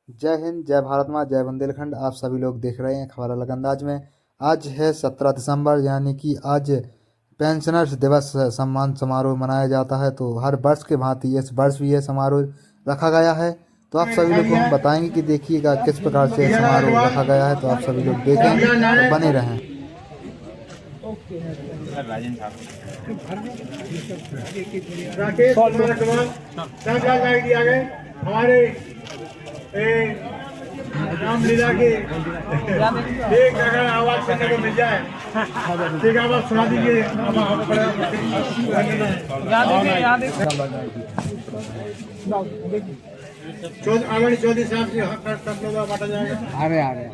जय हिंद, जय भारत माँ, जय बुंदेलखंड। आप सभी लोग देख रहे हैं खबर अलग अंदाज में। आज है 17 दिसंबर, यानी कि आज पेंशनर्स दिवस सम्मान समारोह मनाया जाता है। तो हर वर्ष के भांति इस वर्ष भी यह समारोह रखा गया है। तो आप सभी लोग को हम बताएंगे कि देखिएगा किस प्रकार से यह समारोह रखा गया है। तो आप सभी लोग देखें और बने रहें। राकेश कुमार अग्रवाल रामलाल नायक जी आ गए हमारे रामलीला के एक अगर आवाज सुनने को मिल जाए ठीक आवाज सुना दीजिए। आंगन चौधरी साहब से सब लोग बांटा जाएगा। आ रहे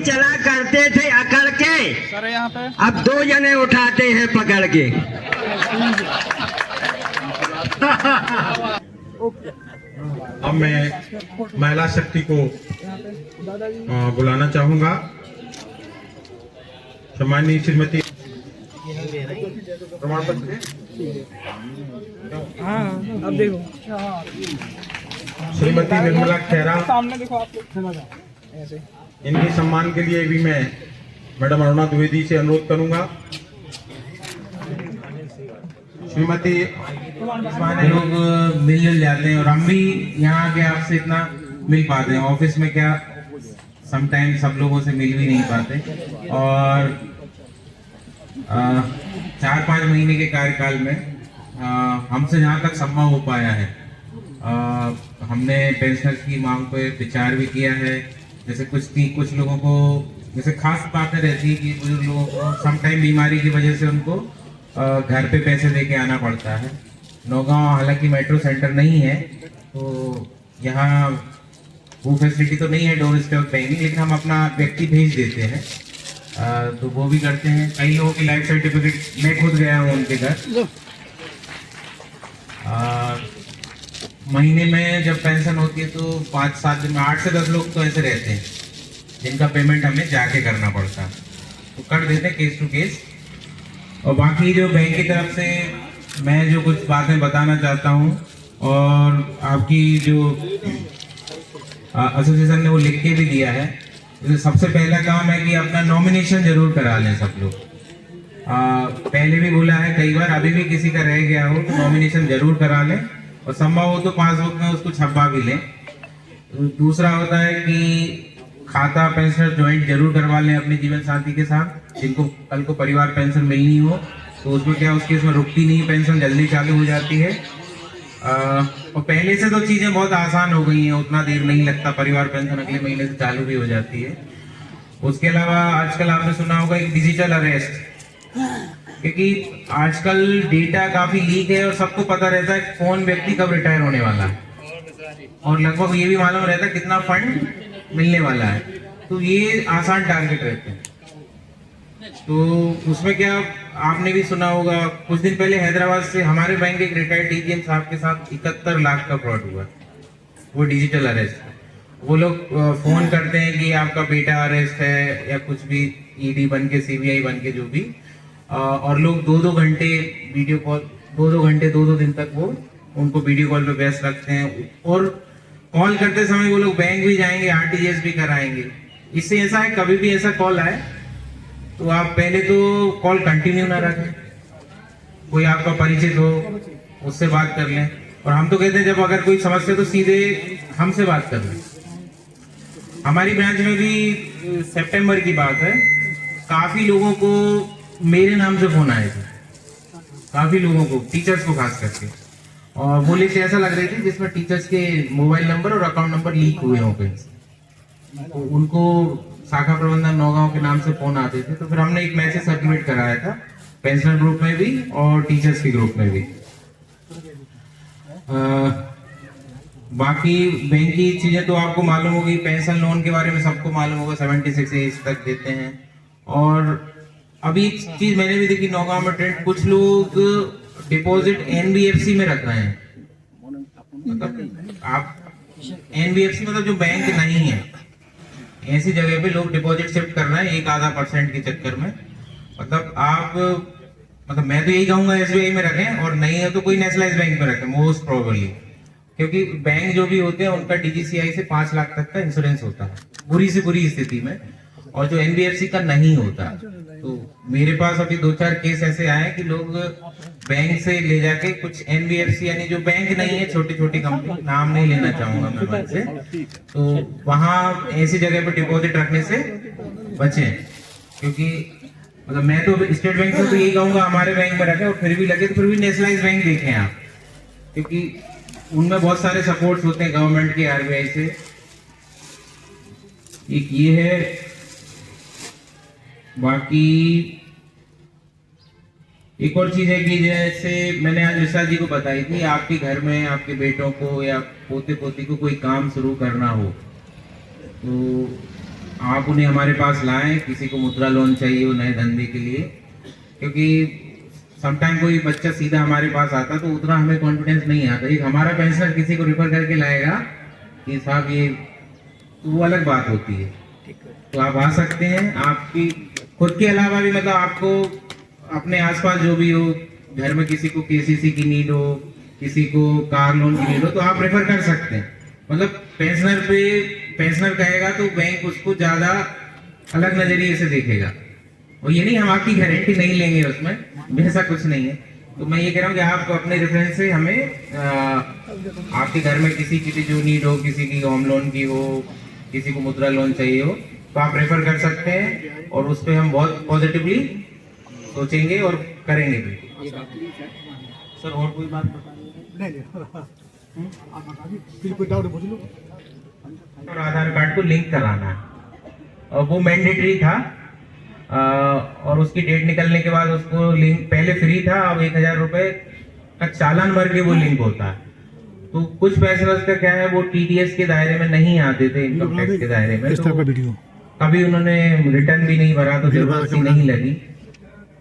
चला करते थे अकड़ के, सर यहाँ पे अब 2 जने उठाते हैं पकड़ के। अब मैं महिला शक्ति को बुलाना चाहूंगा। सम्माननीय श्रीमती प्रमाण पत्र अब देखो श्रीमती निर्मला खेरा, सामने देखो आप लोग ऐसे। इनके सम्मान के लिए भी मैं मैडम अरुणा द्विवेदी से अनुरोध करूंगा। श्रीमती लोग मिल जाते हैं और हम भी यहाँ के आपसे इतना मिल पाते हैं। ऑफिस में क्या समटाइम सब लोगों से मिल भी नहीं पाते। और 4-5 महीने के कार्यकाल में हमसे जहाँ तक संभव हो पाया है हमने पेंशनर्स की मांग पर विचार भी किया है। जैसे कुछ लोगों को जैसे खास बातें रहती है कि बुजुर्ग लोगों को समटाइम बीमारी की वजह से उनको घर पे पैसे देके आना पड़ता है। नौगांव हालांकि मेट्रो सेंटर नहीं है तो यहाँ वो फैसिलिटी तो नहीं है डोर स्टेप बैंकिंग, लेकिन हम अपना व्यक्ति भेज देते हैं तो वो भी करते हैं। कई लोगों की लाइफ सर्टिफिकेट मैं खुद गया हूँ उनके घर। महीने में जब पेंशन होती है तो 5-7 दिन में 8 से 10 लोग तो ऐसे रहते हैं जिनका पेमेंट हमें जाके करना पड़ता है, तो कर देते हैं केस टू केस। और बाकी जो बैंक की तरफ से मैं जो कुछ बातें बताना चाहता हूँ और आपकी जो एसोसिएशन ने वो लिख के भी दिया है। तो सबसे पहला काम है कि अपना नॉमिनेशन जरूर करा लें सब लोग। पहले भी बोला है कई बार, अभी भी किसी का रह गया हो तो नॉमिनेशन जरूर करा लें और संभव हो तो पासबुक में उसको छपवा भी लें। दूसरा होता है कि खाता पेंशन ज्वाइंट जरूर करवा लें अपने जीवन साथी के साथ, जिनको कल को परिवार पेंशन मिलनी हो तो उसमें क्या उसकी इसमें रुकती नहीं, पेंशन जल्दी चालू हो जाती है। और पहले से तो चीजें बहुत आसान हो गई हैं, उतना देर नहीं लगता, परिवार पेंशन अगले महीने से चालू भी हो जाती है। उसके अलावा आजकल आपने सुना होगा एक डिजिटल अरेस्ट, क्योंकि आजकल डेटा काफी लीक है और सबको पता रहता है कौन व्यक्ति कब रिटायर होने वाला है और लगभग ये भी मालूम रहता है कितना फंड मिलने वाला है। तो ये आसान टारगेट रहते हैं। तो उसमें क्या आपने भी सुना होगा, कुछ दिन पहले हैदराबाद से हमारे बैंक के एक रिटायर्ड डीजीएम साहब के साथ 71 लाख का फ्रॉड हुआ। वो डिजिटल अरेस्ट है। वो लोग फोन करते हैं कि आपका बेटा अरेस्ट है या कुछ भी, ईडी बन के सीबीआई बन के जो भी, और लोग 2-2 घंटे वीडियो कॉल, 2-2 घंटे 2-2 दिन तक वो उनको वीडियो कॉल पे व्यस्त रखते हैं। और कॉल करते समय वो लोग बैंक भी जाएंगे, आरटीजीएस भी कराएंगे। इससे ऐसा है कभी भी ऐसा कॉल आए तो आप पहले तो कॉल कंटिन्यू ना रखें, कोई आपका परिचित हो उससे बात कर लें। और हम तो कहते हैं जब अगर कोई समस्या तो सीधे हमसे बात कर लें। हमारी ब्रांच में भी सितंबर की बात है, काफी लोगों को मेरे नाम से फोन आए थे, काफी लोगों को, टीचर्स को खास करके, और वो लिस्ट ऐसा लग रही थी जिसमें टीचर्स के मोबाइल नंबर और अकाउंट नंबर लीक हुए हों कहीं से। तो उनको शाखा प्रबंधन नौगांव के नाम से फोन आते थे। तो फिर हमने एक मैसेज सर्कुलेट कराया था पेंशनर ग्रुप में भी और टीचर्स के ग्रुप में भी। बाकी बैंक की चीजें तो आपको मालूम होगी, पेंशन लोन के बारे में सबको मालूम होगा, 76 एज तक देते हैं। और अभी एक चीज मैंने भी देखी नौगांव में ट्रेंड, कुछ लोग डिपॉजिट एनबीएफसी में रख रहे हैं। मतलब आप एनबीएफसी मतलब जो बैंक नहीं है, ऐसी जगह पे लोग डिपॉजिट शिफ्ट कर रहे हैं 1-आधा% के चक्कर में। मतलब आप, मतलब मैं तो यही कहूंगा एसबीआई में रखें, और नहीं है तो कोई नेशनलाइज बैंक में रखें मोस्ट प्रोबेबली। क्योंकि बैंक जो भी होते हैं उनका डीजीसीआई से 5 लाख तक का इंश्योरेंस होता है बुरी से बुरी स्थिति में, और जो एनबीएफसी का नहीं होता। तो मेरे पास अभी 2-4 केस ऐसे आए कि लोग बैंक से ले जाके कुछ एनबीएफसी यानी जो बैंक नहीं है, छोटी छोटी कंपनी, नाम नहीं लेना चाहूंगा मैं वहां से, तो वहां ऐसी जगह पर डिपॉजिट रखने से बचें। क्योंकि मतलब मैं तो स्टेट बैंक से तो यही कहूंगा हमारे बैंक में रखें, और फिर भी लगे तो फिर भी नेशनलाइज बैंक देखें आप, क्योंकि उनमें बहुत सारे सपोर्ट्स होते हैं गवर्नमेंट के, आरबीआई से। एक ये है, बाकी एक और चीज है कि जैसे मैंने आज विशाल जी को बताई थी, आपके घर में आपके बेटों को या पोते पोती को कोई काम शुरू करना हो तो आप उन्हें हमारे पास लाएं। किसी को मुद्रा लोन चाहिए हो नए धंधे के लिए, क्योंकि समटाइम कोई बच्चा सीधा हमारे पास आता तो उतना हमें कॉन्फिडेंस नहीं आता। एक हमारा पेंशनर किसी को रिफर करके लाएगा कि साहब ये, तो वो अलग बात होती है। तो आप आ सकते हैं, आपकी खुद के अलावा भी मतलब आपको अपने आसपास जो भी हो, घर में किसी को केसीसी की नीड हो, किसी को कार लोन की नीड हो, तो आप रेफर कर सकते हैं। मतलब पेंशनर कहेगा तो बैंक उसको ज्यादा अलग नजरिए से देखेगा, और ये नहीं हम आपकी गारंटी नहीं लेंगे उसमें, ऐसा कुछ नहीं है। तो मैं ये कह रहा हूँ कि आप अपने रेफरेंस से हमें आपके घर में किसी की जो नीड हो, किसी की होम लोन की हो, किसी को मुद्रा लोन चाहिए हो, तो आप रेफर कर सकते हैं, और उस पर हम बहुत पॉजिटिवली सोचेंगे और करेंगे भी। सर और कोई बात और आधार कार्ड को लिंक कराना है, और वो मैंडेटरी था, और उसकी डेट निकलने के बाद उसको लिंक, पहले फ्री था, अब 1000 रुपए का चालान भर के वो लिंक होता है। तो कुछ पैसे उसका क्या है, वो टीडीएस के दायरे में नहीं आते थे, इनकम टैक्स के दायरे में, तो कभी उन्होंने रिटर्न भी नहीं भरा, तो जरूरत सी नहीं लगी।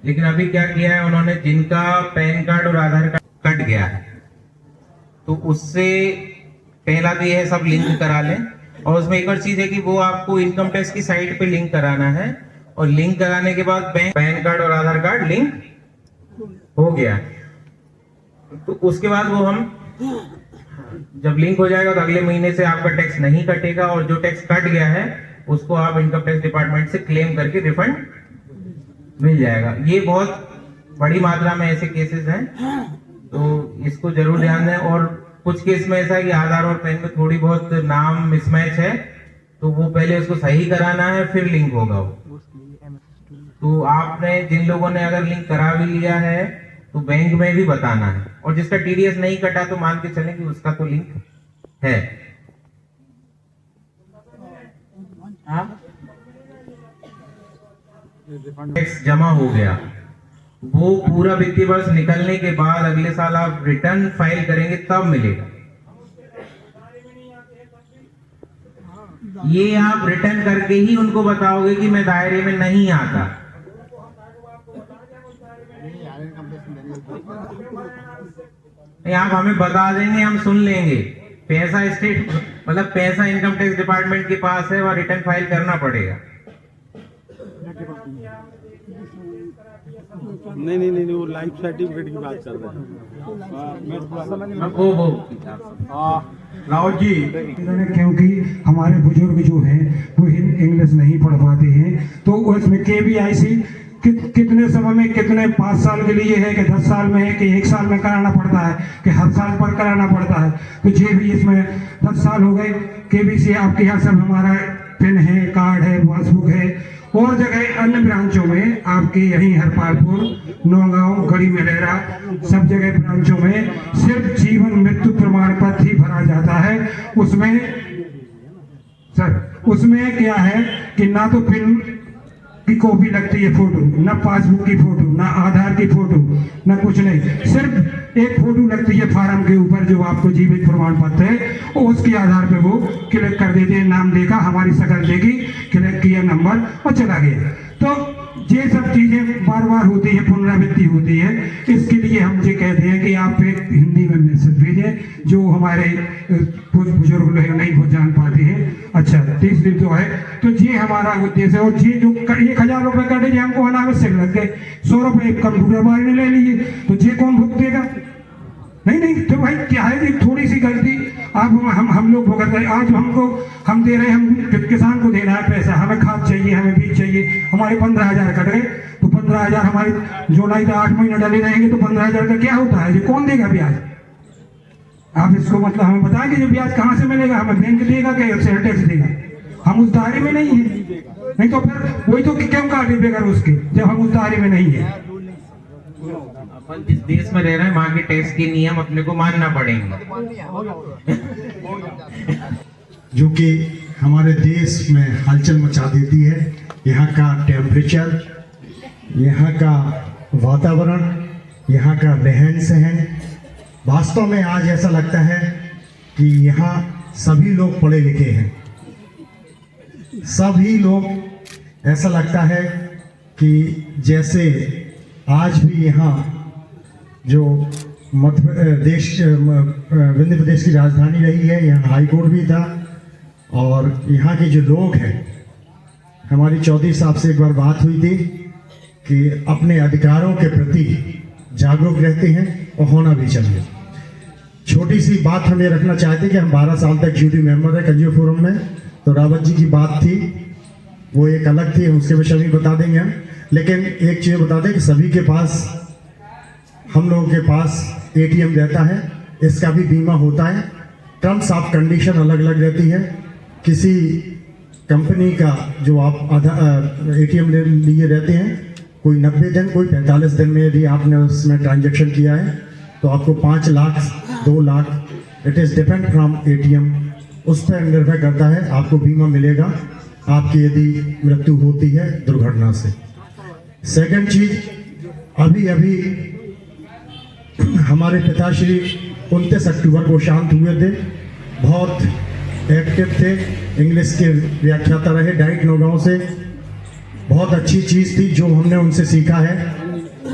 लेकिन अभी क्या किया है उन्होंने, जिनका पैन कार्ड और आधार कार्ड कट गया है, तो उससे पहला तो यह है सब लिंक करा लें। और उसमें एक और चीज है कि वो आपको इनकम टैक्स की साइट पे लिंक कराना है, और लिंक कराने के बाद बैंक, पैन कार्ड और आधार कार्ड लिंक हो गया, तो उसके बाद वो हम जब लिंक हो जाएगा तो अगले महीने से आपका टैक्स नहीं कटेगा, और जो टैक्स कट गया है उसको आप इनकम टैक्स डिपार्टमेंट से क्लेम करके रिफंड मिल जाएगा। ये बहुत बड़ी मात्रा में ऐसे केसेस हैं, तो इसको जरूर ध्यान दें। और कुछ केस में ऐसा है कि आधार और पैन में थोड़ी बहुत नाम मिसमैच है, तो वो पहले उसको सही कराना है, फिर लिंक होगा वो। तो आपने जिन लोगों ने अगर लिंक करा भी लिया है तो बैंक में भी बताना है, और जिसका टीडीएस नहीं कटा तो मान के चलें कि उसका तो लिंक है। टैक्स जमा हो गया, वो पूरा वित्तीय वर्ष निकलने के बाद अगले साल आप रिटर्न फाइल करेंगे तब मिलेगा। ये आप रिटर्न करके ही उनको बताओगे कि मैं दायरे में नहीं आता। आप हमें बता देंगे, हम सुन लेंगे। पैसा स्टेट मतलब पैसा इनकम टैक्स डिपार्टमेंट के पास है, वह रिटर्न फाइल करना पड़ेगा। नहीं वो लाइफ सर्टिफिकेट की बात कर रहे हैं। राहुल जी, क्योंकि हमारे बुजुर्ग जो हैं वो इंग्लिश नहीं पढ़ पाते हैं, तो उसमें केवीआईसी कितने समय में, कितने 5 साल के लिए है कि 10 साल में है कि 1 साल में कराना पड़ता है कि हर साल पर कराना पड़ता है। तो ये भी इसमें 10 साल हो गए। केवीसी आपके यहाँ सब हमारा पेन है, कार्ड है, पासबुक है, और जगह अन्य ब्रांचों में आपके यहीं हरपालपुर, नौगांव, गढ़ी मलेरा सब जगह ब्रांचों में सिर्फ जीवन मृत्यु प्रमाण पत्र ही भरा जाता है। उसमें सर उसमें क्या है कि ना तो पिन की कॉपी लगती है फोटो, ना पासबुक की फोटो, ना आधार की फोटो, ना कुछ नहीं, सिर्फ एक फोटो लगती है फार्म के ऊपर जो आपको जीवित प्रमाण पत्र है, और उसके आधार पे वो क्लिक कर देते हैं। नाम देखा, हमारी शक्ल देखी, क्लिक किया नंबर और चला गया। तो ये सब चीजें बार बार होती है, पुनरावृत्ति होती है। इसके लिए हम ये कहते हैं कि आप एक हिंदी में मैसेज भेजें, जो हमारे बुजुर्ग लोग नहीं वो जान पाते हैं। अच्छा, तीसरी जो है, तो ये हमारा उद्देश्य है। और ये जो 1000 रुपए कटे जो हमको अनावश्यक लग गए, 100 रुपए कंप्यूटर वाले ने ले लिए, तो ये कौन भुगतेगा? नहीं, तो भाई क्या है, थोड़ी सी गलती है। आज हम दे रहे हैं, हम किसान को देना है पैसा, हमें खाद चाहिए, हमें बीज चाहिए, हमारे 15,000 कट गए। तो 15,000 हमारे जुलाई का 8 महीने डले रहेंगे तो 15,000 का क्या होता है? ये कौन देगा ब्याज? आप इसको मतलब हमें बताएं कि ये ब्याज कहाँ से मिलेगा? हमें बैंक देगा कि सेल टैक्स देगा? हम उस दायरे में नहीं है, नहीं तो फिर वही तो क्यों काटे बेगर उसके, जब हम उस दायरे में नहीं है। अपन जिस देश में रह रहे हैं वहाँ के टैक्स के नियम अपने को मानना पड़ेंगे। जो कि हमारे देश में हलचल मचा देती है। यहाँ का टेम्परेचर, यहाँ का वातावरण, यहाँ का रहन सहन, वास्तव में आज ऐसा लगता है कि यहाँ सभी लोग पढ़े लिखे हैं। सभी लोग, ऐसा लगता है कि जैसे आज भी यहाँ जो मध्य प्रदेश की राजधानी रही है, यहाँ हाई कोर्ट भी था, और यहाँ के जो लोग हैं, हमारी चौधरी साहब से एक बार बात हुई थी कि अपने अधिकारों के प्रति जागरूक रहते हैं और होना भी चाहिए। छोटी सी बात हम ये रखना चाहते कि हम 12 साल तक जूरी मेंबर है कंज्यूमर फोरम में, तो रावत जी की बात थी, वो एक अलग थी, उसके विषय में बता देंगे हम। लेकिन एक चीज़ बता दें कि सभी के पास, हम लोगों के पास ATM रहता है, इसका भी बीमा होता है। टर्म्स ऑफ कंडीशन अलग अलग रहती है। किसी कंपनी का जो आप ATM लिए रहते हैं, कोई 90 दिन, कोई 45 दिन में यदि आपने उसमें ट्रांजैक्शन किया है तो आपको 5 lakh, 2 lakh, it is depend from ATM, उस पर निर्भर करता है, आपको बीमा मिलेगा आपकी यदि मृत्यु होती है दुर्घटना से। सेकंड चीज, अभी अभी हमारे पिताश्री 29 अक्टूबर को शांत हुए थे, बहुत एक्टिव थे, इंग्लिश के व्याख्याता रहे, डाइट नौगांव से। बहुत अच्छी चीज़ थी जो हमने उनसे सीखा है,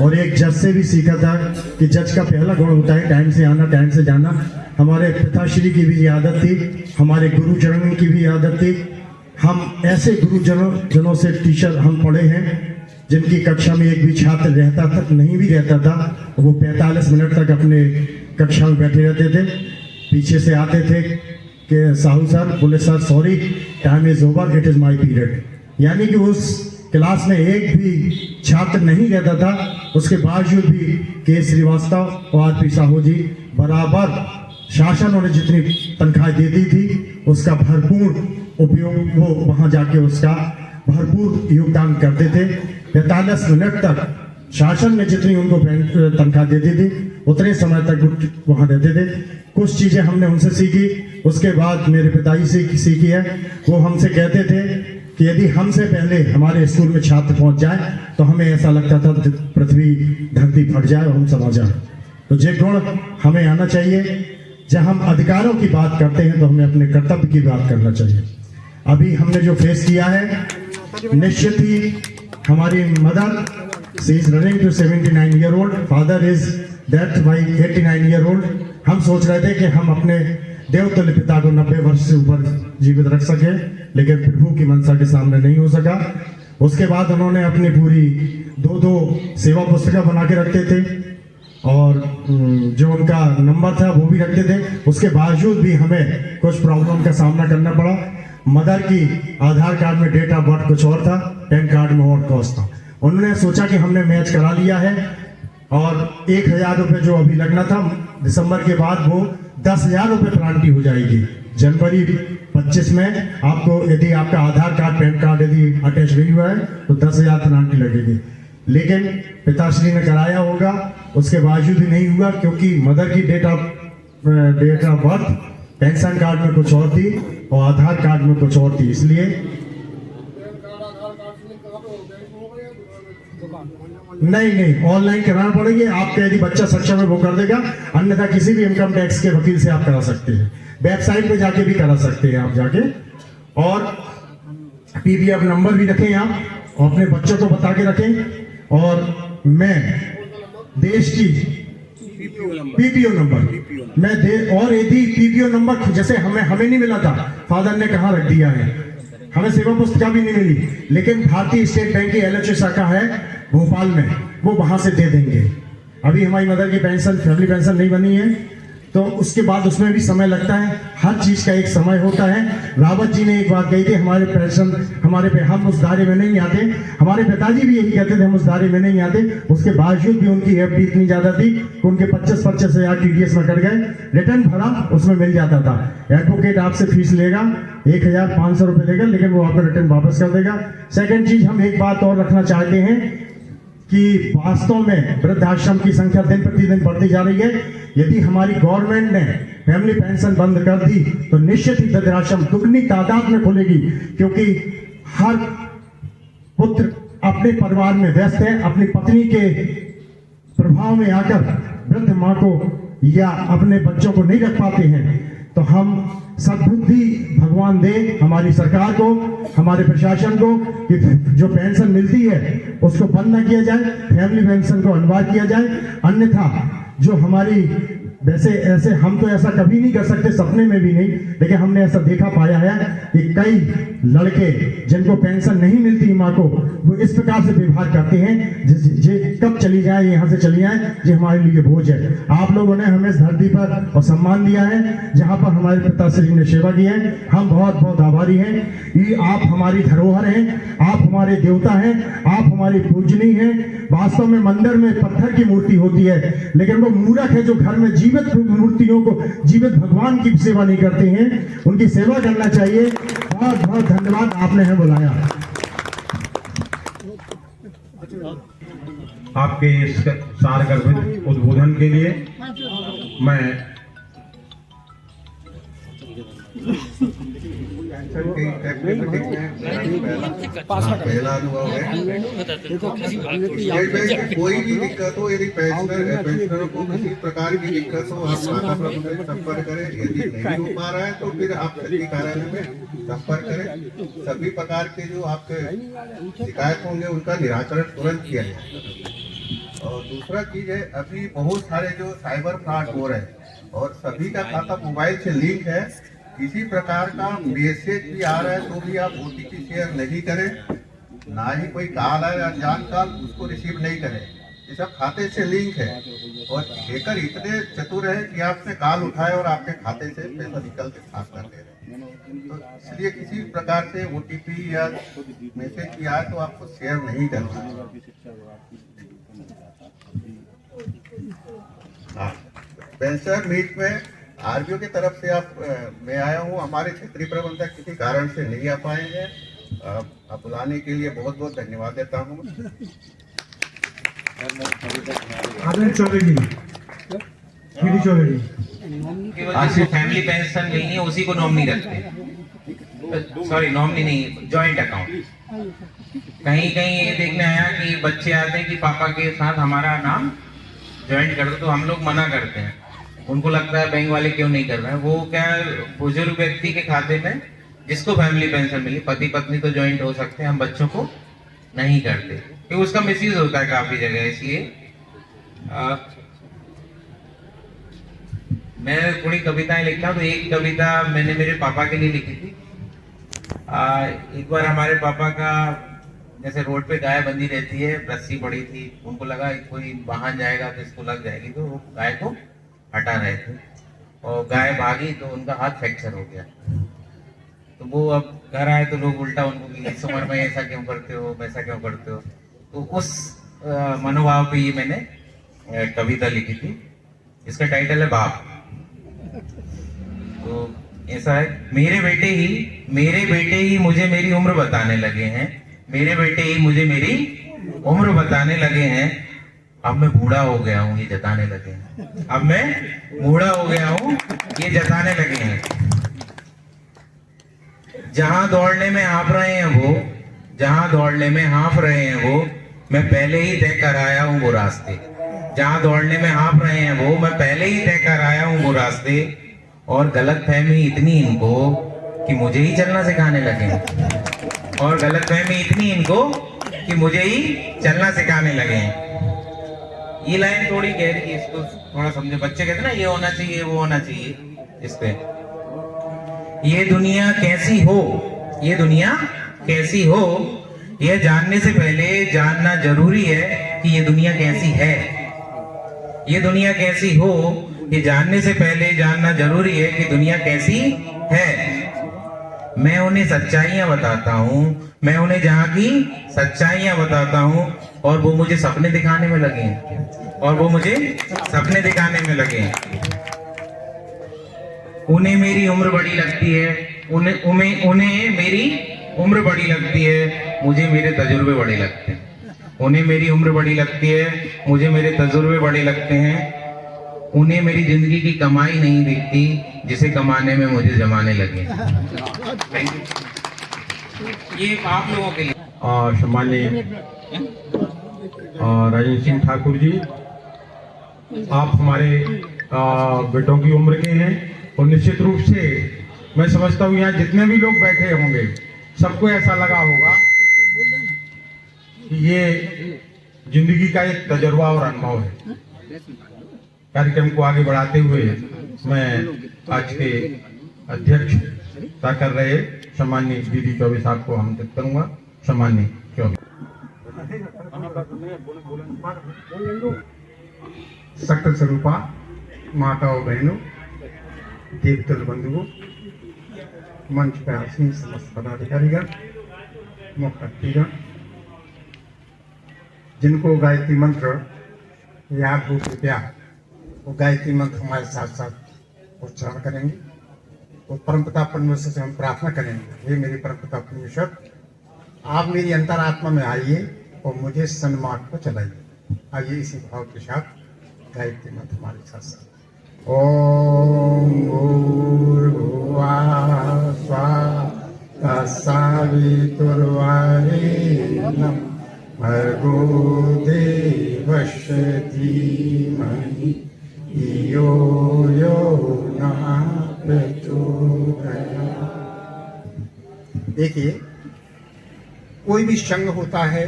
और एक जज से भी सीखा था कि जज का पहला गुण होता है टाइम से आना, टाइम से जाना। हमारे पिताश्री की भी ये आदत थी, हमारे गुरुजनों की भी आदत थी। हम ऐसे गुरुजनों से टीचर हम पढ़े हैं जिनकी कक्षा में एक भी छात्र रहता था, नहीं भी रहता था, वो 45 मिनट तक अपने कक्षा में बैठे रहते थे। पीछे से आते थे कि साहू सर, बोले sir sorry, time is over, it is my period. यानी कि उस क्लास में एक भी छात्र नहीं रहता था, उसके बावजूद भी के श्रीवास्तव और RP साहू जी बराबर शासन उन्हें जितनी तनख्वाह देती थी उसका भरपूर उपयोग, वो वहाँ जाके उसका भरपूर योगदान करते थे। 45 मिनट तक शासन में जितनी उनको तनख्वाह देती थी उतने समय तक वहाँ रहते थे। कुछ चीज़ें हमने उनसे सीखी। उसके बाद मेरे पिताजी से सीखी है। वो हमसे कहते थे कि यदि हमसे पहले हमारे स्कूल में छात्र पहुँच जाए तो हमें ऐसा लगता था पृथ्वी धरती फट जाए और हम समा जाए। तो ये गुण हमें आना चाहिए। जब हम अधिकारों की बात करते हैं तो हमें अपने कर्तव्य की बात करना चाहिए। अभी हमने जो फेस किया है, निश्चित ही हमारी mother, she is running to 79 year old, father is death by 89 year old. हम सोच रहे थे कि हम अपने देवतुल्य पिता को 90 वर्ष से ऊपर जीवित रख सके, लेकिन प्रभु की मंशा के सामने नहीं हो सका। उसके बाद उन्होंने अपनी पूरी 2 सेवा पुस्तिका बना के रखते थे, और जो उनका नंबर था वो भी रखते थे। उसके बावजूद भी हमें कुछ प्रॉब्लम का सामना करना पड़ा। मदर की आधार कार्ड में डेट ऑफ बर्थ कुछ और था, पैन कार्ड में और कॉस्ट था। उन्होंने सोचा कि हमने मैच करा लिया है, और 1,000 रुपये जो अभी लगना था, दिसंबर के बाद वो 10,000 रुपये पेनल्टी हो जाएगी। जनवरी 25 में आपको यदि आपका आधार कार्ड, पैन कार्ड यदि अटैच नहीं हुआ है तो 10,000 पेनल्टी लगेगी। लेकिन पिताश्री ने कराया होगा, उसके बावजूद भी नहीं हुआ, क्योंकि मदर की date of birth pension card में कुछ और थी और आधार कार्ड में कुछ और थी। इसलिए नहीं ऑनलाइन कराना पड़ेगी। आपका यदि बच्चा सक्षम है वो कर देगा, अन्यथा किसी भी इनकम टैक्स के वकील से आप करा सकते हैं। वेबसाइट पे जाके भी करा सकते हैं आप जाके, और PPF नंबर भी रखें आप, और अपने बच्चों को बता के रखें। और मैं देश की PPO नंबर मैं दे, और यदि PPO नंबर जैसे हमें नहीं मिला था, फादर ने कहाँ रख दिया है, हमें सेवा पुस्तिका भी नहीं मिली, लेकिन भारतीय स्टेट बैंक की LHO शाखा है भोपाल में, वो वहां से दे देंगे। अभी हमारी मदर की पेंशन, फैमिली पेंशन नहीं बनी है, तो उसके बाद उसमें भी समय लगता है। हर चीज का एक समय होता है। रावत जी ने एक बात कही थी, हमारे पेंशन हमारे पे हम उस दायरे में नहीं आते। हमारे पिताजी भी यही कहते थे, हम उस दायरे में नहीं आते। उसके बावजूद भी उनकी एफडी इतनी ज्यादा थी कि उनके 25 हजार टीडीएस में कट गए। रिटर्न भरा, उसमें मिल जाता था। एडवोकेट आपसे फीस लेगा 1500 रुपए लेगा, लेकिन वो आपको रिटर्न वापस कर देगा। सेकंड चीज, हम एक बात और रखना चाहते हैं कि वास्तव में वृद्धाश्रम की संख्या दिन प्रतिदिन बढ़ती जा रही है। यदि हमारी गवर्नमेंट ने फैमिली पेंशन बंद कर दी तो निश्चित ही वृद्धाश्रम दुगनी तादाद में खुलेगी, क्योंकि हर पुत्र अपने परिवार में व्यस्त है, अपनी पत्नी के प्रभाव में आकर वृद्ध मां को या अपने बच्चों को नहीं रख पाते हैं। तो हम सद्बुद्धि भगवान दे हमारी सरकार को, हमारे प्रशासन को, कि जो पेंशन मिलती है उसको बंद न किया जाए, फैमिली पेंशन को अनिवार्य किया जाए। अन्यथा जो हमारी, वैसे ऐसे हम तो ऐसा कभी नहीं कर सकते, सपने में भी नहीं, लेकिन हमने ऐसा देखा पाया है कि कई लड़के जिनको पेंशन नहीं मिलती माँ को, वो इस प्रकार से व्यवहार करते हैं जे कब चली जाए, यहाँ से चली जाए, जो हमारे लिए बोझ है। आप लोगों ने हमें इस धरती पर और सम्मान दिया है, जहाँ पर हमारे पिताश्री ने सेवा की है। हम बहुत बहुत आभारी हैं। ये आप हमारी धरोहर हैं, आप हमारे देवता हैं, आप हमारी पूजनीय हैं। वास्तव में मंदिर में पत्थर की मूर्ति होती है, लेकिन वो मूर्ख है जो घर में जीवित मूर्तियों को, जीवित भगवान की सेवा नहीं करते हैं। उनकी सेवा करना चाहिए। बहुत बहुत धन्यवाद, आपने हमें बुलाया। आपके इस सारगर्भित उद्बोधन के लिए मैं पहला अनुभव है। कोई भी दिक्कत हो, यदि पेंशनरों को किसी प्रकार की दिक्कत हो, आप माता प्रभु से संपर्क करें। यदि नहीं हो पा रहा है तो फिर आप शक्ति कार्यालय में संपर्क करें। सभी प्रकार के जो आपके शिकायत होंगे उनका निराकरण तुरंत किया जाएगा। और दूसरा चीज है, अभी बहुत सारे जो साइबर फ्रॉड हो रहे हैं और सभी का खाता मोबाइल से लिंक है। किसी प्रकार का मैसेज भी आ रहा है तो भी आप ओटीपी शेयर नहीं करें, ना ही कोई कॉल है या जान कॉल, उसको रिसीव नहीं करें। ये सब खाते से लिंक है और हैकर इतने चतुर है कि आपने कॉल उठाए और आपके खाते से पैसा निकल के साफ कर दे रहे हैं। तो इसलिए किसी प्रकार से ओटीपी या मैसेज भी आए तो आपको शेयर नहीं करना है। पेंशन मीट में आरबीओ की तरफ से मैं आया हूँ। हमारे क्षेत्रीय प्रबंधक किसी कारण से नहीं आ पाए हैं। आप बुलाने के लिए बहुत बहुत धन्यवाद देता हूँ। आज से फैमिली पेंशन नहीं है, उसी को नॉमिनी रखते। सॉरी, नॉमिनी नहीं, जॉइंट अकाउंट। कहीं कहीं ये देखने आया कि बच्चे आते हैं कि पापा के साथ हमारा नाम ज्वाइंट कर दो, तो हम लोग मना करते हैं। उनको लगता है बैंक वाले क्यों नहीं कर रहे हैं। वो क्या, बुजुर्ग व्यक्ति के खाते में जिसको फैमिली पेंशन मिली, पति पत्नी तो ज्वाइंट हो सकते हैं, हम बच्चों को नहीं करते क्योंकि उसका मिसयूज होता है काफी जगह। इसलिए मैं थोड़ी कविताएं लिखता हूँ। तो एक कविता मैंने मेरे पापा के लिए लिखी थी। एक बार हमारे पापा का, जैसे रोड पे गाय बंधी रहती है, रस्सी पड़ी थी, उनको लगा कोई वाहन जाएगा तो इसको लग जाएगी, तो वो गाय को हटा रहे थे और गाय भागी तो उनका हाथ फ्रैक्चर हो गया। तो वो अब घर आए तो लोग उल्टा उनको, इस उम्र में ऐसा क्यों करते हो, वैसा क्यों करते हो। तो उस मनोभाव पे ये मैंने कविता लिखी थी। इसका टाइटल है बाप। तो ऐसा है, मेरे बेटे ही मुझे मेरी उम्र बताने लगे हैं। मेरे बेटे ही मुझे मेरी उम्र बताने लगे हैं। अब मैं बूढ़ा हो गया हूँ, ये जताने लगे हैं। अब मैं बूढ़ा हो गया हूँ, ये जताने लगे हैं। जहां दौड़ने में हाँफ रहे हैं वो, जहां दौड़ने में हाँफ रहे हैं वो, मैं पहले ही तय कर आया हूँ वो रास्ते। जहां दौड़ने में हाँफ रहे हैं वो, मैं पहले ही तय कर आया हूँ वो रास्ते। और गलतफहमी इतनी इनको कि मुझे ही चलना सिखाने लगे हैं। और गलतफहमी इतनी इनको कि मुझे ही चलना सिखाने लगे हैं। ये लाइन थोड़ी गहरी है, इसको थोड़ा समझे। बच्चे कहते हैं ना, ये होना चाहिए, वो होना चाहिए। इस पे, ये दुनिया कैसी हो, ये दुनिया कैसी हो, यह जानने से पहले जानना जरूरी है कि ये दुनिया कैसी है। ये दुनिया कैसी हो, कि जानने से पहले जानना जरूरी है कि दुनिया कैसी है। मैं उन्हें सच्चाइयां बताता हूँ, मैं उन्हें जहाँ की सच्चाइयां बताता हूँ, और वो मुझे सपने दिखाने में लगे हैं, और वो मुझे सपने दिखाने में लगे हैं। उन्हें मेरी उम्र बड़ी लगती है, उन्हें मेरी उम्र बड़ी लगती है, मुझे मेरे तजुर्बे बड़े लगते हैं। उन्हें मेरी उम्र बड़ी लगती है, मुझे मेरे तजुर्बे बड़े लगते हैं। उन्हें मेरी जिंदगी की कमाई नहीं दिखती, जिसे कमाने में मुझे जमाने लगे। ये आप लोगों के लिए। और सम्माननीय राजेंद्र सिंह ठाकुर जी, आप हमारे बेटों की उम्र के हैं, और निश्चित रूप से मैं समझता हूँ यहाँ जितने भी लोग बैठे होंगे सबको ऐसा लगा होगा कि ये जिंदगी का एक तजुर्बा और अनुभव है। कार्यक्रम को आगे बढ़ाते हुए मैं आज के अध्यक्षता कर रहे सम्माननीय दीदी चौबे साहब को आमंत्रित करूंगा। सम्माननीय चौबे। सकल स्वरूपा माताओं बहनों, देवतल बंधुओं, मंच पर आसीन समस्त पदाधिकारीगण, मुख्य अतिथिगण, जिनको गायत्री मंत्र याद हो कृपया वो गायत्री मंत्र हमारे साथ साथ उच्चारण करेंगे। वो परमपिता परमेश्वर से हम प्रार्थना करेंगे, हे मेरे परमपिता परमेश्वर, आप मेरी अंतरात्मा में आइए और मुझे सन्मार्ग को चलाइए। आइए इसी भाव के साथ गायत्री मंत्र हमारे साथ साथ। ओम भूर्भुवः स्वः तत्सवितुर्वरेण्यं भर्गो देवस्य धीमहि धियो यो नः प्रचोदयात्। देखिए, कोई भी संघ होता है,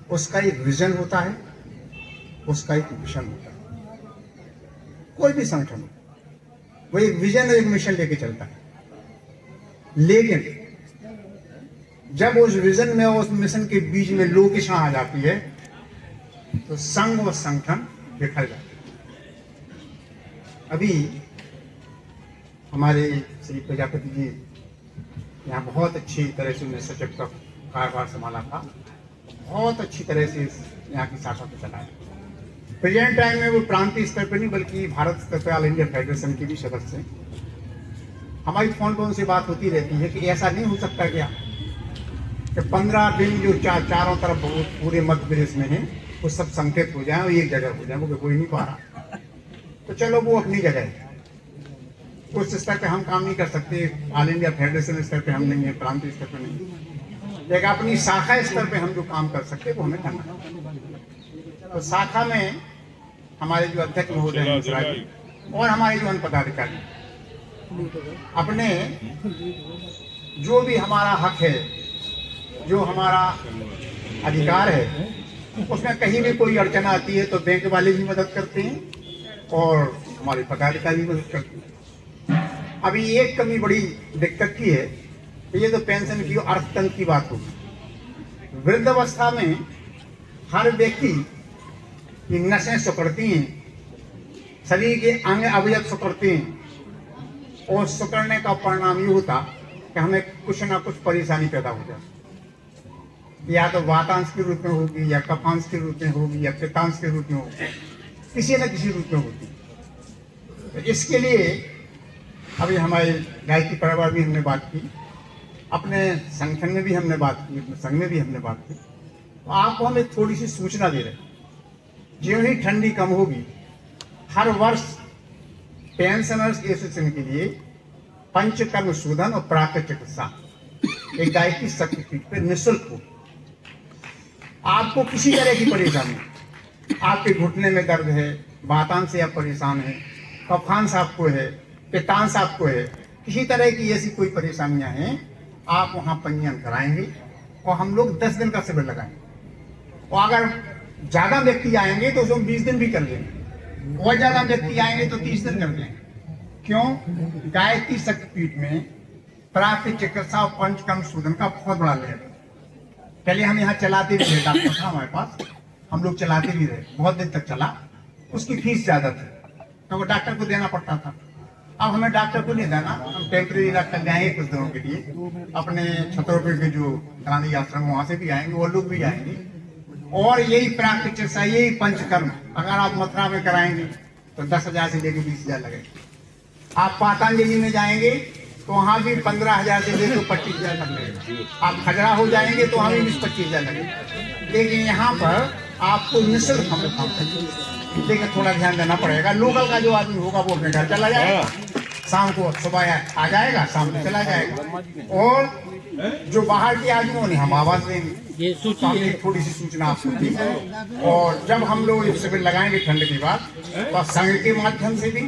उसका एक विजन होता है, उसका एक मिशन होता है। कोई भी संगठन वो एक विजन और एक मिशन लेके चलता है, लेकिन जब उस विजन में और उस मिशन के बीच में लोकेशन आ जाती है तो संघ और संगठन बिखर जाते हैं। अभी हमारे श्री प्रजापति जी यहाँ बहुत अच्छी तरह से उन्हें सचिव का कारोबार संभाला था, बहुत अच्छी तरह से यहाँ की शाखा को चलाया। प्रेजेंट टाइम में वो प्रांतीय स्तर पर नहीं बल्कि भारत स्तर पर ऑल इंडिया फेडरेशन के भी सदस्य हैं। हमारी फोन पर उनसे बात होती रहती है कि ऐसा नहीं हो सकता क्या कि 15 दिन जो चारों तरफ पूरे मध्य प्रदेश में है वो सब संकेत हो जाए और एक जगह हो जाए, वो कोई नहीं पा रहा। तो चलो वो अपनी जगह है, उस स्तर पे हम काम नहीं कर सकते, ऑल इंडिया फेडरेशन स्तर पे हम नहीं है, प्रांतीय स्तर पे नहीं, लेकिन अपनी शाखा स्तर पे हम जो काम कर सकते वो हमें करना है। तो शाखा में हमारे जो अध्यक्ष महोदय हैं और हमारे जो अन्य पदाधिकारी अपने जो भी हमारा हक है, जो हमारा अधिकार है, उसमें कहीं भी कोई अड़चन आती है तो बैंक वाले भी मदद करते हैं और हमारे पदाधिकारी भी मदद करते हैं। अभी एक कमी बड़ी दिक्कत की है, ये तो पेंशन की और अर्थतंत्र की बात होगी। वृद्धावस्था में हर व्यक्ति की नसें सिकुड़ती हैं, शरीर के अंग अवयव सिकुड़ते हैं, और सिकुड़ने का परिणाम ये होता कि हमें कुछ ना कुछ परेशानी पैदा हो जाए, या तो वातांश के रूप में होगी, या कफांश के रूप में होगी, या पित्तांश के रूप में होगी, किसी न किसी रूप में होगी। तो इसके लिए अभी हमारे गायत्री परिवार भी हमने बात की, अपने संगठन में भी हमने बात की, अपने संघ में भी हमने बात की। तो आपको हम एक थोड़ी सी सूचना दे रहे हैं, ज्यों ही ठंडी कम होगी हर वर्ष पेंशनर्स एसोसिएशन के लिए पंचकर्म शोधन और प्राकृतिक चिकित्सा एक गायत्री शक्तिपीठ पे निःशुल्क हो। आपको किसी तरह की परेशानी, आपके घुटने में दर्द है, वातांश से आप परेशान हैं, कफांश आपको है, पित्तांश आपको है, किसी तरह की ऐसी कोई परेशानियां हैं, आप वहां पंजीयन कराएंगे और हम लोग 10 दिन का शिविर लगाएंगे। और अगर ज्यादा व्यक्ति आएंगे तो उसमें 20 दिन भी कर लेंगे, और ज्यादा व्यक्ति आएंगे तो 30 दिन कर देंगे। क्यों? गायत्री शक्तिपीठ में प्राकृतिक चिकित्सा और पंचकर्म शोधन का बहुत बड़ा लैब है। पहले हम यहाँ चलाते भी रहे, डॉक्टर था हमारे पास, हम लोग चलाते भी रहे, बहुत दिन तक चला। उसकी फीस ज़्यादा थी, तो वो डॉक्टर को देना पड़ता था। अब हमें डॉक्टर को नहीं देना, हम टेम्परेरी डॉक्टर जाएंगे कुछ दिनों के लिए, अपने छतरपुर के जो गांधी आश्रम वहाँ से भी आएंगे, वो लोग भी आएंगे। और यही प्राकृतिक चिकित्सा, यही पंचकर्म अगर आप मथुरा में कराएंगे तो 10,000 से लेकर 20,000 लगेगा। आप पतंजलि में जाएंगे तो वहाँ भी 15,000 से लेकर 25,000 तक लगेगा। आप खजरा हो जाएंगे तो वहाँ भी 20-25,000 लगेगा। लेकिन यहाँ पर आपको निःशुल्क हम काम करेंगे, लेकिन थोड़ा ध्यान देना पड़ेगा। लोकल का जो आदमी होगा वो अपने घर चला जाएगा, शाम को सुबह आ जाएगा, शाम को चला जाएगा। और जो बाहर के आदमी उन्हें हम आवाज देंगे, थोड़ी सी सूचना आपको दी है। और जब हम लोग ये शिविर लगाएंगे ठंड के बाद, तो संघ के माध्यम से भी,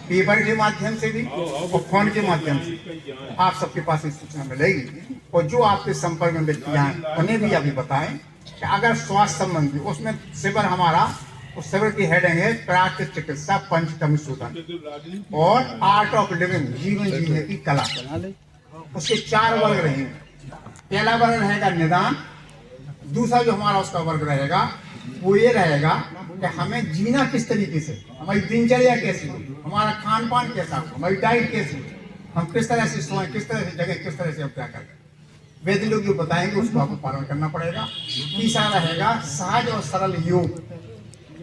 पेपर के माध्यम से भी और फोन के माध्यम से आप सबके पास ये सूचना मिलेगी। और जो आपके संपर्क में व्यक्ति हैं उन्हें भी अभी बताएं कि अगर स्वास्थ्य संबंधी, उसमें शिविर हमारा, उस शिविर की हेडिंग है प्राकृतिक चिकित्सा पंचकर्म शोधन और आर्ट ऑफ लिविंग, जीवन जीने की कला। उसके 4 वर्ग रहेंगे। पहला वर्ग रहेगा निदान, दूसरा जो हमारा उसका वर्ग रहेगा वो ये रहेगा कि हमें जीना किस तरीके से, हमारी दिनचर्या कैसी हो, हमारा खान पान कैसा हो, हमारी डाइट कैसी हो, हम किस तरह से सोएं, किस तरह से जगह, किस तरह से हम क्या करें। वैद्य लोग जो बताएंगे उसको आपको पालन करना पड़ेगा। तीसरा रहेगा सहज और सरल योग,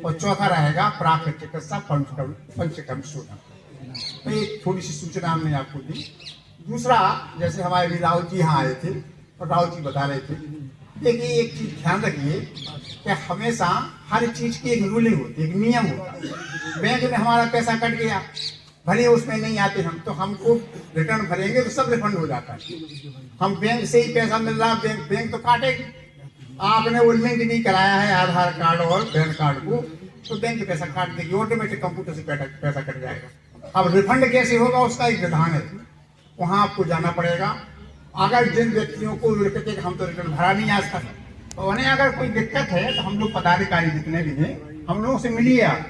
और चौथा रहेगा प्राकृतिक चिकित्सा पंचकर्म शोधन। तो ये थोड़ी सी सूचना हमने आपको दी। दूसरा, जैसे हमारे भी राहुल जी यहाँ आए थे और राहुल जी बता रहे थे, देखिए एक चीज ध्यान रखिए कि हमेशा हर चीज की एक रूलिंग होती है, एक नियम होता है। बैंक में हमारा पैसा कट गया, भले उसमें नहीं आते हम, तो हमको रिटर्न भरेंगे तो सब रिफंड हो जाता है। हम बैंक से ही पैसा मिल रहा, बैंक तो काटेगी। आपने वो लिंक नहीं कराया है आधार कार्ड और पैन कार्ड को, तो बैंक पैसा काट देगी, ऑटोमेटिक कंप्यूटर से पैसा कट जाएगा। अब रिफंड कैसे होगा उसका एक विधान है, वहाँ आपको जाना पड़ेगा। अगर जिन व्यक्तियों को कहते हैं हम तो रिटर्न भरा नहीं आज तक, तो उन्हें अगर कोई दिक्कत है तो हम लोग पदाधिकारी जितने भी हैं हम लोगों से मिलिए आप,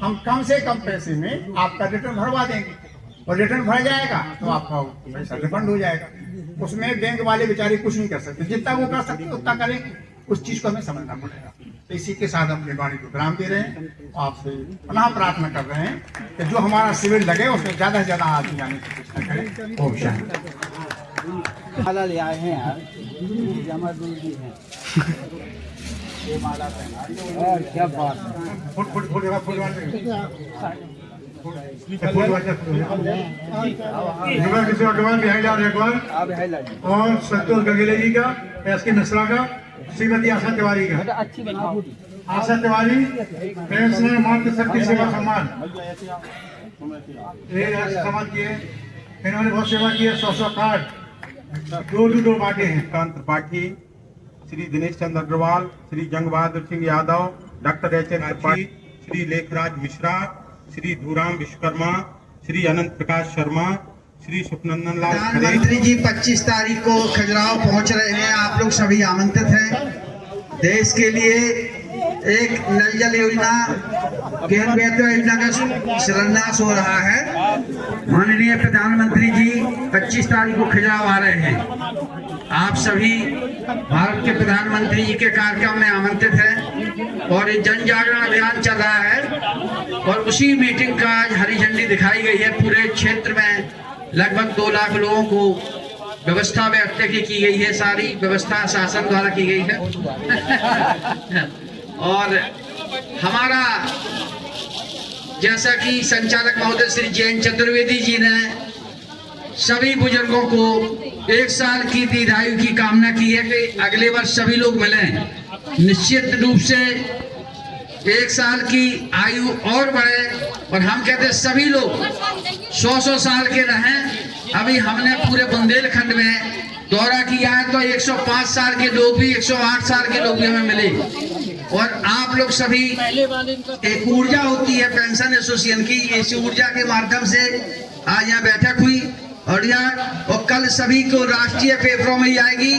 हम कम से कम पैसे में आपका रिटर्न भरवा देंगे। और रिटर्न भर जाएगा तो आपका पैसा रिफंड हो जाएगा। उसमें बैंक वाले बेचारे कुछ नहीं कर सकते, जितना वो कर सकते उतना करें, उस चीज को हमें समझना पड़ेगा। तो इसी के साथ अपने वाणी को विराम दे रहे हैं। आपसे पुनः प्रार्थना कर रहे हैं कि जो हमारा शिविर लगे उसमें ज्यादा से ज्यादा आदमी आने की कोशिश करें। ओम शांति। माला ले आए हैं यार, जमा दूरी है ये माला पहना, क्या बात है। फुट फुट फुट फुट किसी अग्रवाल बिहाइंड आर एक बार, और संतोष गंगेले जी का, एस के मिश्रा का, श्रीमती आशा तिवारी का। अच्छी बनाओ। आशा तिवारी पेंशनर मातृशक्ति सेवा सम्मान, ये सम्मान किए, इन्होंने बहुत सेवा की है। 100 कार्ड 2 बांटे हैं। Kant Tripathi, Shri Dinesh Chandra Agrawal, Shri Jang Bahadur Singh Yadav, doctor H N Tripathi, Shri Lekhraj Mishra, Shri Dhuram Vishwakarma, Shri Anant Prakash Sharma, Shri Sukhnandan Lal. प्रधानमंत्री जी 25 तारीख को खजुराहो पहुंच रहे हैं, आप लोग सभी आमंत्रित हैं। देश के लिए एक नल जल योजना, केन बेहतर योजना का शिलान्यास हो रहा है। माननीय प्रधानमंत्री जी 25 तारीख को खजुराहो आ रहे हैं। आप सभी भारत के प्रधानमंत्री जी के कार्यक्रम में आमंत्रित हैं और ये जन जागरण अभियान चल रहा है। और उसी मीटिंग का आज हरी झंडी दिखाई गई है। पूरे क्षेत्र में लगभग 2 लाख लोगों को व्यवस्था व्यक्त की गई है, सारी व्यवस्था शासन द्वारा की गई है। और हमारा जैसा कि संचालक महोदय श्री जयंत चतुर्वेदी जी ने सभी बुजुर्गों को 1 साल की दीर्घायु की कामना की है कि अगले वर्ष सभी लोग मिलें। निश्चित रूप से 1 साल की आयु और बढ़े, और हम कहते हैं सभी लोग 100 साल के रहें। अभी हमने पूरे बुंदेलखंड में दौरा किया है तो 105 साल के लोग भी, 108 साल के लोग भी हमें मिले। और आप लोग सभी, एक ऊर्जा होती है पेंशन एसोसिएशन की, इस ऊर्जा के माध्यम से आज यहाँ बैठक हुई। और कल सभी को राष्ट्रीय पेपरों में आएगी,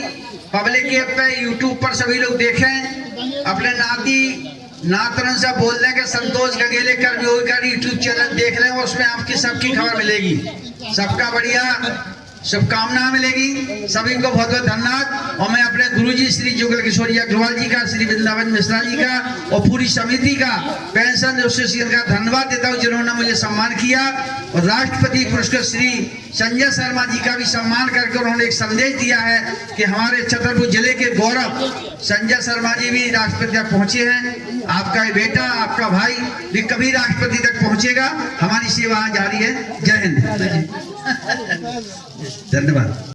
पब्लिक ऐप पे, यूट्यूब पर सभी लोग देखें। अपने नातरन से बोल रहे कि संतोष गंगेले कर्मयोगी का यूट्यूब चैनल देख रहे हैं, उसमें आपकी सबकी खबर मिलेगी। सबका बढ़िया शुभकामनाएं मिलेगी। सभी को बहुत बहुत धन्यवाद। और मैं अपने गुरुजी श्री जुगल किशोरी अग्रवाल जी का, श्री वृंदावन मिश्रा जी का और पूरी समिति का, पेंशन एसोसिएशन का धन्यवाद देता हूँ जिन्होंने मुझे सम्मान किया। और राष्ट्रपति पुरस्कृत श्री संजय शर्मा जी का भी सम्मान करके उन्होंने एक संदेश दिया है कि हमारे छतरपुर जिले के गौरव संजय शर्मा जी भी राष्ट्रपति तक पहुंचे हैं। आपका ये बेटा, आपका भाई भी कभी राष्ट्रपति तक पहुंचेगा। हमारी सेवा जारी है। जय हिंद। धन्यवाद।